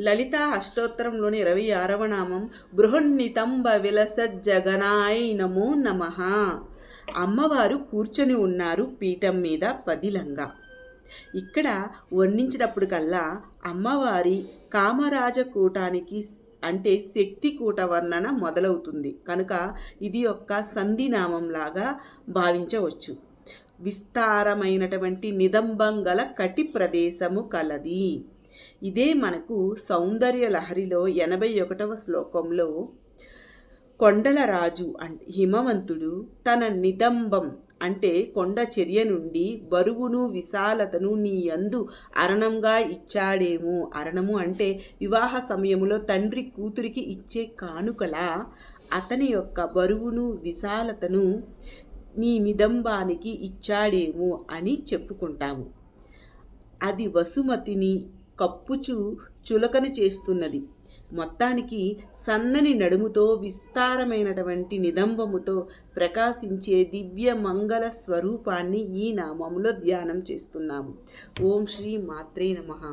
లలితా అష్టోత్తరంలోని 26వ నామం బృహన్నితంబ విలసజ్జగనాయ నమో నమః. అమ్మవారు కూర్చొని ఉన్నారు పీఠం మీద పదిలంగా. ఇక్కడ వర్ణించినప్పుడు అమ్మవారి కామరాజకూటానికి అంటే శక్తి కూట వర్ణన మొదలవుతుంది కనుక ఇది ఒక సంధినామంలాగా భావించవచ్చు. విస్తారమైనటువంటి నిదంబం గల కటి ప్రదేశము కలది. ఇదే మనకు సౌందర్య లహరిలో 81వ శ్లోకంలో కొండల రాజు అంటే హిమవంతుడు తన నిదంబం అంటే కొండ చర్య నుండి బరువును విశాలతను నీ యందు అరణంగా ఇచ్చాడేమో. అరణము అంటే వివాహ సమయంలో తండ్రి కూతురికి ఇచ్చే కానుకలా అతని యొక్క బరువును విశాలతను నీ నిదంబానికి ఇచ్చాడేమో అని చెప్పుకుంటాము. అది వసుమతిని కప్పుచు చులకన చేస్తున్నది. మొత్తానికి సన్నని నడుముతో విస్తారమైనటువంటి నిదంబముతో ప్రకాశించే దివ్య మంగళ స్వరూపాన్ని ఈ నామంలో ధ్యానం చేస్తున్నాము. ఓం శ్రీ మాత్రే నమః.